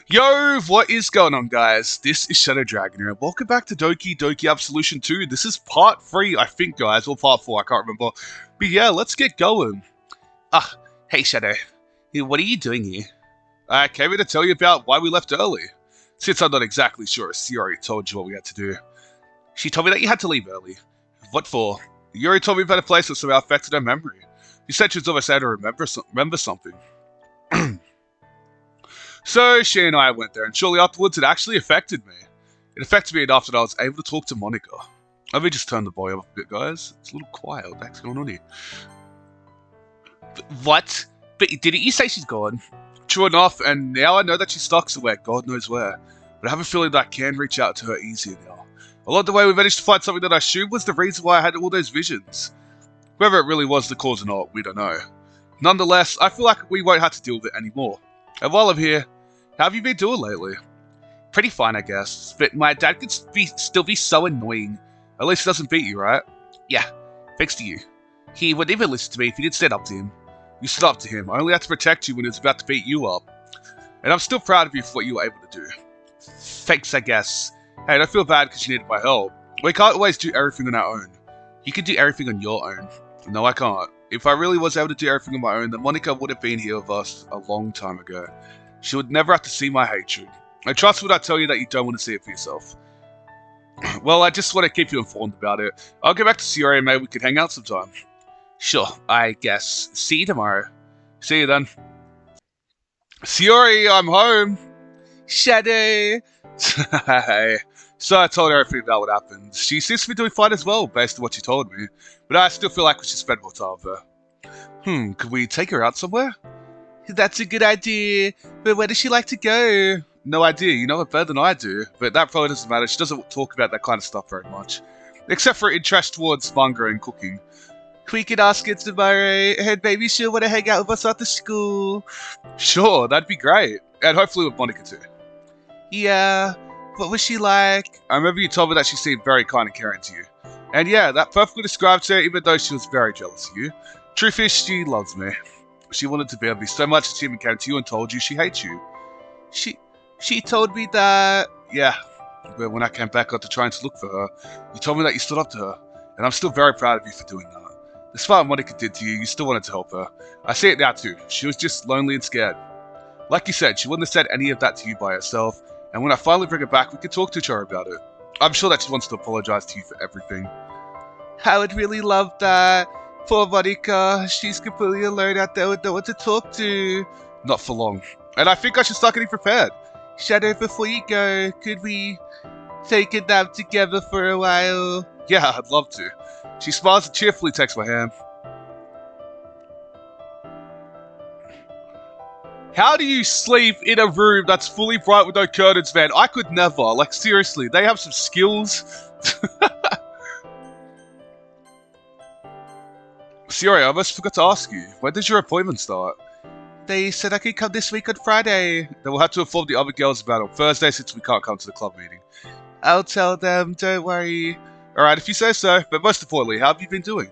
Yo, what is going on, guys? This is Shadow Dragon here, and welcome back to Doki Absolution 2. This is part 3, I think, guys, or part 4, I can't remember. But yeah, let's get going. Hey, Shadow. Hey, what are you doing here? I came here to tell you about why we left early. Since I'm not exactly sure if Siori told you what we had to do. She told me that you had to leave early. What for? Yuri told me about a place that somehow affected her memory. She said she was almost able to remember something. So she and I went there, and shortly afterwards, it actually affected me. It affected me enough that I was able to talk to Monica. Let me just turn the volume up a bit, guys. It's a little quiet. What the heck's going on here? What? But didn't you say she's gone? True enough, and now I know that she's stuck somewhere, God knows where. But I have a feeling that I can reach out to her easier now. Along the way, we managed to find something that I assumed was the reason why I had all those visions. Whether it really was the cause or not, we don't know. Nonetheless, I feel like we won't have to deal with it anymore. And while I'm here, how have you been doing lately? Pretty fine, I guess. But my dad could still be so annoying. At least he doesn't beat you, right? Yeah, thanks to you. He would never listen to me if you didn't stand up to him. You stood up to him. I only had to protect you when he was about to beat you up. And I'm still proud of you for what you were able to do. Thanks, I guess. Hey, don't feel bad because you needed my help. We can't always do everything on our own. You can do everything on your own. No, I can't. If I really was able to do everything on my own, then Monica would have been here with us a long time ago. She would never have to see my hatred. And trust me when I tell you that you don't want to see it for yourself. Well, I just want to keep you informed about it. I'll go back to Siori and maybe we could hang out sometime. Sure, I guess. See you tomorrow. See you then. Siori, I'm home. Shadow. Hey. So I told her everything about what happened. She seems to be doing fine as well, based on what she told me. But I still feel like we should spend more time with her. Could we take her out somewhere? That's a good idea, but where does she like to go? No idea, you know her better than I do, but that probably doesn't matter. She doesn't talk about that kind of stuff very much. Except for interest towards manga and cooking. We could ask her tomorrow, and maybe she'll want to hang out with us after school. Sure, that'd be great. And hopefully with Monica too. Yeah, what was she like? I remember you told me that she seemed very kind and caring to you. And yeah, that perfectly describes her, even though she was very jealous of you. Truth is, she loves me. She wanted to be with me so much that she even came to you and told you she hates you. She told me that... Yeah, but when I came back after trying to look for her, you told me that you stood up to her. And I'm still very proud of you for doing that. Despite what Monica did to you, you still wanted to help her. I see it now too. She was just lonely and scared. Like you said, she wouldn't have said any of that to you by herself. And when I finally bring her back, we can talk to each other about it. I'm sure that she wants to apologize to you for everything. I would really love that. Poor Monica, she's completely alone out there with no one to talk to. Not for long. And I think I should start getting prepared. Shadow, before you go, could we take a nap together for a while? Yeah, I'd love to. She smiles and cheerfully takes my hand. How do you sleep in a room that's fully bright with no curtains, man? I could never. Like, seriously, they have some skills. Siori, I almost forgot to ask you. When does your appointment start? They said I could come this week on Friday. Then we'll have to inform the other girls about it on Thursday since we can't come to the club meeting. I'll tell them, don't worry. Alright, if you say so. But most importantly, how have you been doing?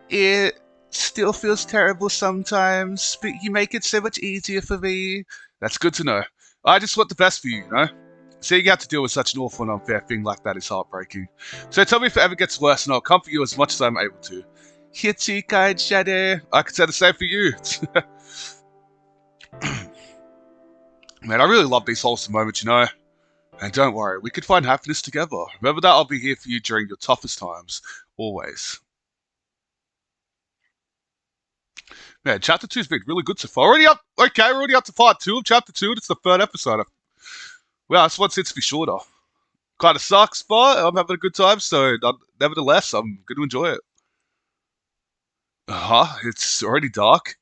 It still feels terrible sometimes, but you make it so much easier for me. That's good to know. I just want the best for you, you know? Seeing you have to deal with such an awful and unfair thing like that is heartbreaking. So tell me if it ever gets worse and I'll comfort you as much as I'm able to. You're too kind, Shadow. I can say the same for you. Man, I really love these wholesome moments, you know? And don't worry, we can find happiness together. Remember that I'll be here for you during your toughest times. Always. Man, Chapter 2's been really good so far. Already up... Okay, we're already up to Part 2 of Chapter 2, and it's the third episode. Well, this one seems to be shorter. Kind of sucks, but I'm having a good time, so nevertheless, I'm going to enjoy it. It's already dark.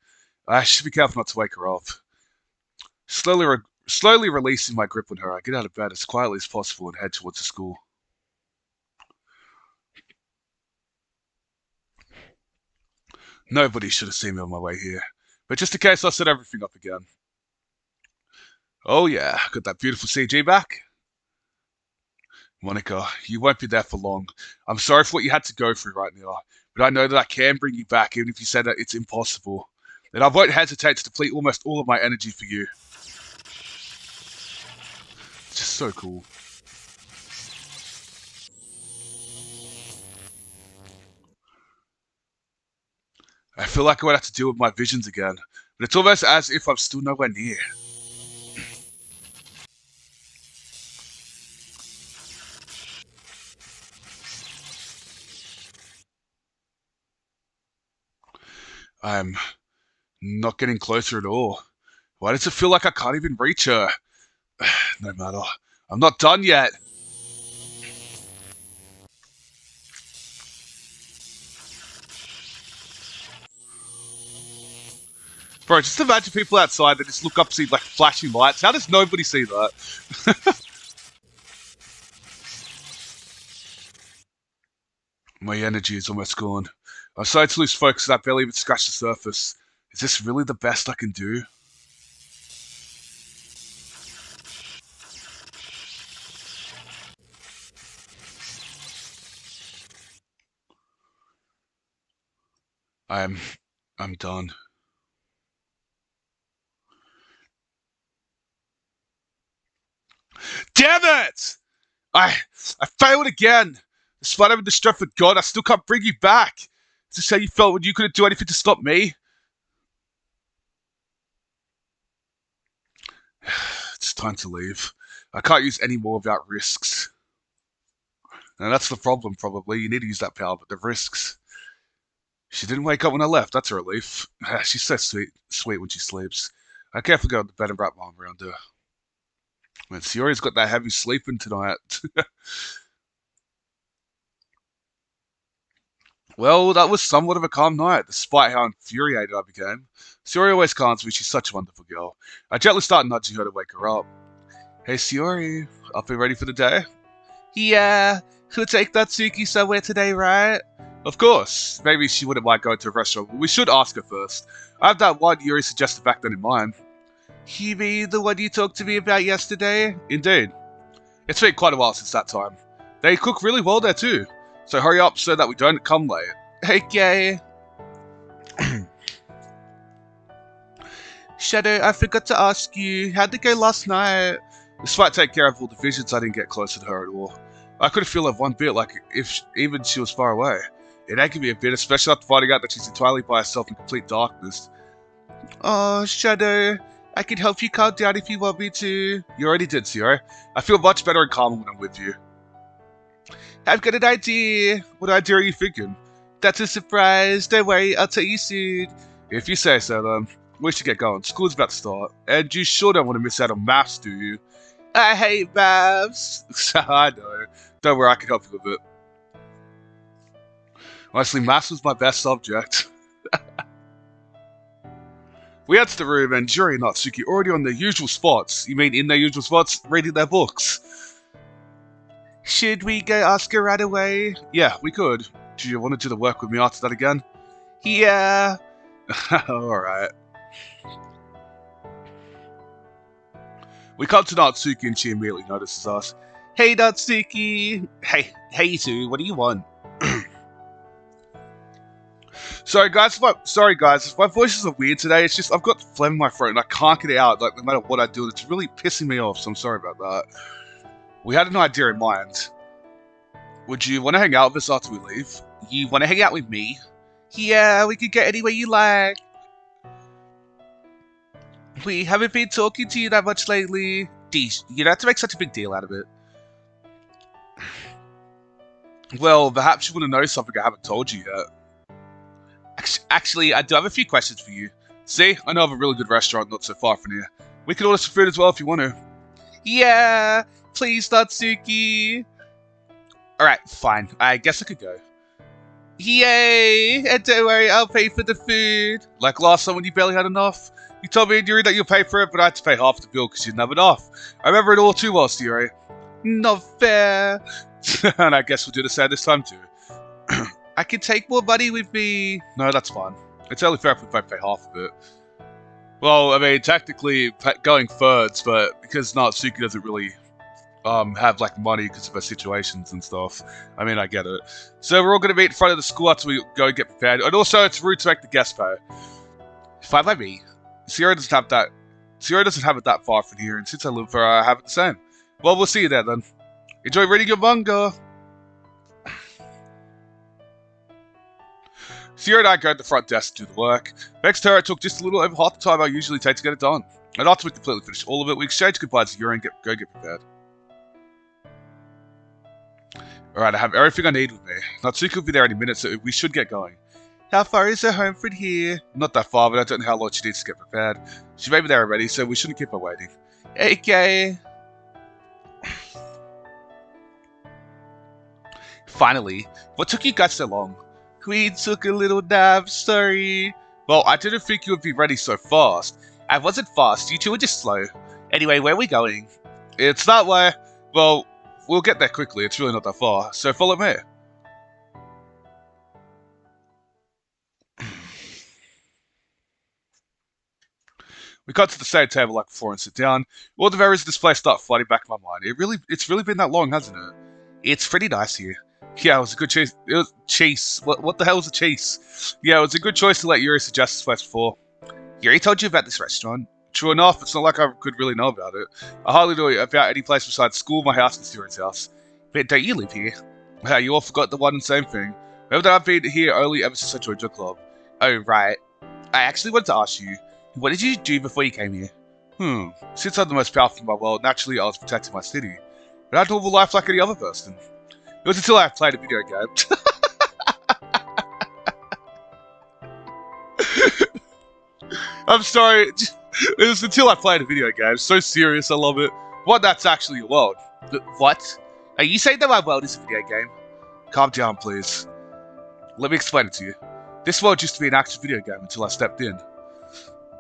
I should be careful not to wake her up. Slowly releasing my grip on her, I get out of bed as quietly as possible and head towards the school. Nobody should have seen me on my way here. But just in case, I'll set everything up again. Oh yeah, got that beautiful CG back. Monica, you won't be there for long. I'm sorry for what you had to go through right now, but I know that I can bring you back even if you say that it's impossible. And I won't hesitate to deplete almost all of my energy for you. It's just so cool. I feel like I would have to deal with my visions again, but it's almost as if I'm still nowhere near. I'm not getting closer at all. Why does it feel like I can't even reach her? No matter. I'm not done yet. Bro, just imagine people outside that just look up and see like flashing lights. How does nobody see that? My energy is almost gone. I'm starting to lose focus and I barely even scratched the surface. Is this really the best I can do? I'm done. Damn it! I failed again. Despite having the strength of God, I still can't bring you back. Is this how you felt when you couldn't do anything to stop me? It's time to leave. I can't use any more without risks. And that's the problem, probably. You need to use that power, but the risks. She didn't wake up when I left. That's a relief. She's so sweet when she sleeps. I carefully go to bed and wrap my arm around her. Man, Siori's got that heavy sleeping tonight. Well, that was somewhat of a calm night, despite how infuriated I became. Siori always calms me. She's such a wonderful girl. I gently start nudging her to wake her up. Hey, Siori, up and ready for the day? Yeah, we'll take that Suki somewhere today, right? Of course. Maybe she wouldn't mind going to a restaurant, but we should ask her first. I have that one Yuri suggested back then in mind. You mean the one you talked to me about yesterday? Indeed. It's been quite a while since that time. They cook really well there too. So hurry up so that we don't come late. Okay. Shadow, I forgot to ask you, how'd it go last night? Despite taking care of all the visions, I didn't get closer to her at all. I couldn't feel her one bit, like if even she was far away. It angered me a bit, especially after finding out that she's entirely by herself in complete darkness. Oh, Shadow, I can help you calm down if you want me to. You already did, Sierra. I feel much better and calmer when I'm with you. I've got an idea. What idea are you thinking? That's a surprise. Don't worry, I'll tell you soon. If you say so, then. We should get going. School's about to start. And you sure don't want to miss out on maths, do you? I hate maths. I know. Don't worry, I can help you with it. Honestly, maths was my best subject. We head to the room, and Juri and Natsuki already on their usual spots. You mean in their usual spots? Reading their books. Should we go ask her right away? Yeah, we could. Do you want to do the work with me after that again? Yeah. Alright. We come to Natsuki and she immediately notices us. Hey Natsuki! Hey you two, what do you want? Sorry guys, if my voice is weird today. It's just I've got phlegm in my throat and I can't get it out. Like no matter what I do, it's really pissing me off. So I'm sorry about that. We had an idea in mind. Would you want to hang out with us after we leave? You want to hang out with me? Yeah, we could get anywhere you like. We haven't been talking to you that much lately. Geez, you don't have to make such a big deal out of it. Well, perhaps you want to know something I haven't told you yet. Actually, I do have a few questions for you. See, I know of a really good restaurant not so far from here. We can order some food as well if you want to. Yeah, please, Natsuki. Alright, fine. I guess I could go. Yay! And don't worry, I'll pay for the food. Like last time when you barely had enough. You told me and Yuri that you'll pay for it, but I had to pay half the bill because you didn't have enough. I remember it all too well, Yuri. Not fair. And I guess we'll do the same this time too. I can take more money with me. No, that's fine. It's only fair if we both pay half of it. Well, I mean, technically going thirds, but because Natsuki doesn't really have like money because of her situations and stuff. I mean, I get it. So we're all going to meet in front of the school after we go and get prepared. And also, it's rude to make the guest pay. Fine by me. Sierra doesn't have it that far from here, and since I live there, I have it the same. Well, we'll see you there then. Enjoy reading your manga. Sierra and I go to the front desk to do the work. Next to her, it took just a little over half the time I usually take to get it done. And after we completely finish all of it, we exchange goodbyes to Yuri and go get prepared. Alright, I have everything I need with me. Natsuki will be there any minute, so we should get going. How far is her home from here? Not that far, but I don't know how long she needs to get prepared. She may be there already, so we shouldn't keep her waiting. Okay. Finally, what took you guys so long? We took a little nap, sorry. Well, I didn't think you would be ready so fast. I wasn't fast, you two were just slow. Anyway, where are we going? It's that way. Well, we'll get there quickly, it's really not that far, so follow me. We got to the same table like before and sit down. All the memories of this place start flooding back in my mind. It's really been that long, hasn't it? It's pretty nice here. Yeah, it was a good choice. It was chase. What the hell was a chase? Yeah, it was a good choice to let Yuri suggest this place before. Yuri told you about this restaurant. True enough, it's not like I could really know about it. I hardly know about any place besides school, my house, and Yuri's house. But don't you live here? Yeah, you all forgot the one and same thing. Remember that I've been here only ever since I joined your club. Oh, right. I actually wanted to ask you, what did you do before you came here? Since I'm the most powerful in my world, naturally I was protecting my city. But I had a normal life like any other person. It was until I played a video game. I'm sorry. It was until I played a video game. So serious, I love it. What, that's actually your world? What? Are you saying that my world is a video game? Calm down, please. Let me explain it to you. This world used to be an actual video game until I stepped in.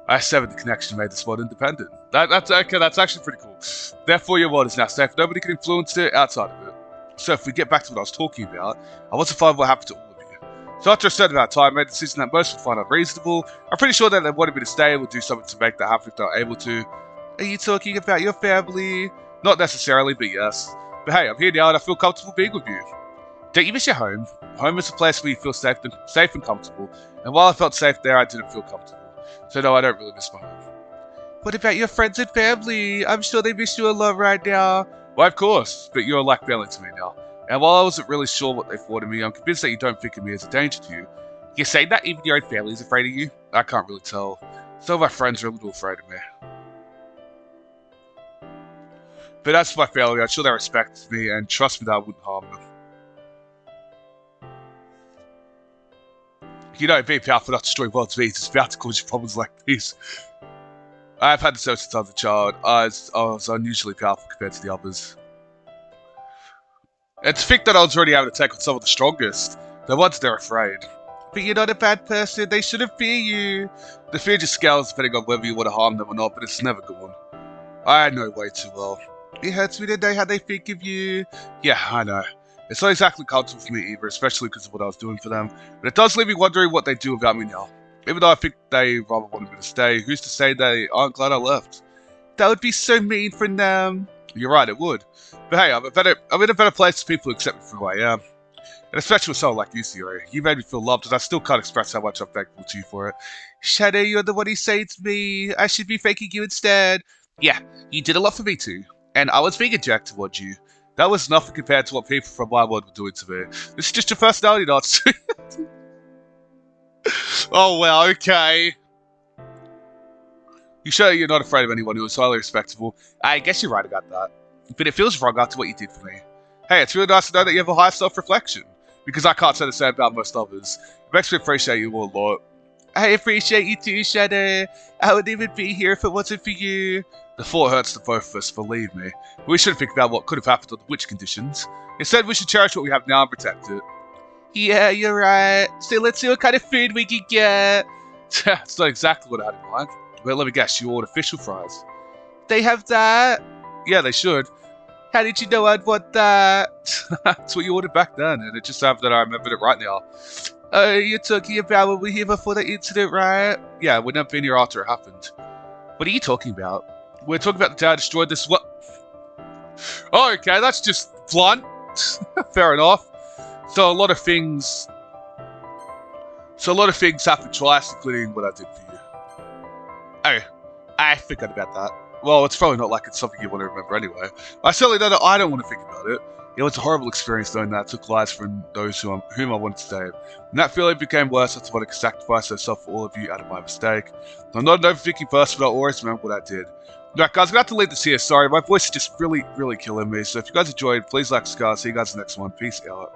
I severed the connection and made this world independent. That's okay, that's actually pretty cool. Therefore, your world is now safe. Nobody can influence it outside of it. So if we get back to what I was talking about, I want to find what happened to all of you. So after a certain amount of time, I made a decision that most would find unreasonable. I'm pretty sure that they wanted me to stay and would do something to make that happen if they were able to. Are you talking about your family? Not necessarily, but yes. But hey, I'm here now and I feel comfortable being with you. Don't you miss your home? Home is a place where you feel safe and comfortable. And while I felt safe there, I didn't feel comfortable. So no, I don't really miss my home. What about your friends and family? I'm sure they miss you a lot right now. Why, of course, but you're like family to me now. And while I wasn't really sure what they thought of me, I'm convinced that you don't think of me as a danger to you. You're saying that even your own family is afraid of you? I can't really tell. Some of my friends are a little afraid of me. But as for my family, I'm sure they respect me and trust me that I wouldn't harm them. You know, being powerful enough to destroy world speeds is bound to cause you problems like these. I've had this ever since I was a child. I was unusually powerful compared to the others. And to think that I was already able to take on some of the strongest, no wonder they're afraid. But you're not a bad person, they shouldn't fear you. The fear just scales depending on whether you want to harm them or not, but it's never gone. I know way too well. It hurts me to know how they think of you. Yeah, I know. It's not exactly comfortable for me either, especially because of what I was doing for them. But it does leave me wondering what they do about me now. Even though I think they rather wanted me to stay, who's to say they aren't glad I left? That would be so mean for them. You're right, it would. But hey, I'm in a better place for people who accept me for who I am. And especially with someone like you, Sierra. You made me feel loved, and I still can't express how much I'm thankful to you for it. Shadow, you're the one who saved me. I should be thanking you instead. Yeah, you did a lot for me too. And I was being a jerk towards you. That was nothing compared to what people from my world were doing to me. This is just your personality, not Oh, well, okay. You show you're not afraid of anyone who is highly respectable. I guess you're right about that. But it feels wrong after what you did for me. Hey, it's really nice to know that you have a high self-reflection. Because I can't say the same about most others. It makes me appreciate you all a lot. I appreciate you too, Shadow. I wouldn't even be here if it wasn't for you. The thought hurts to both of us, believe me. We shouldn't think about what could have happened under which conditions. Instead, we should cherish what we have now and protect it. Yeah, you're right. So let's see what kind of food we can get. That's not exactly what I had in mind. But let me guess, you ordered official fries. They have that? Yeah, they should. How did you know I'd want that? That's what you ordered back then, and it just happened that I remembered it right now. Oh, you're talking about when we were here before the incident, right? Yeah, we'd never been here after it happened. What are you talking about? We're talking about the day I destroyed this what? Oh, okay, that's just blunt. Fair enough. So a lot of things happened twice, including what I did for you. I forgot about that. Well, it's probably not like it's something you want to remember anyway. I certainly know that I don't want to think about it. It was a horrible experience knowing that I took lives from those whom I wanted to save. And that feeling became worse after I sacrificed myself for all of you out of my mistake. I'm not an overthinking person, but I'll always remember what I did. Right, guys, I'm going to have to leave this here. Sorry, my voice is just really, really killing me. So if you guys enjoyed, please like, subscribe. See you guys in the next one. Peace out.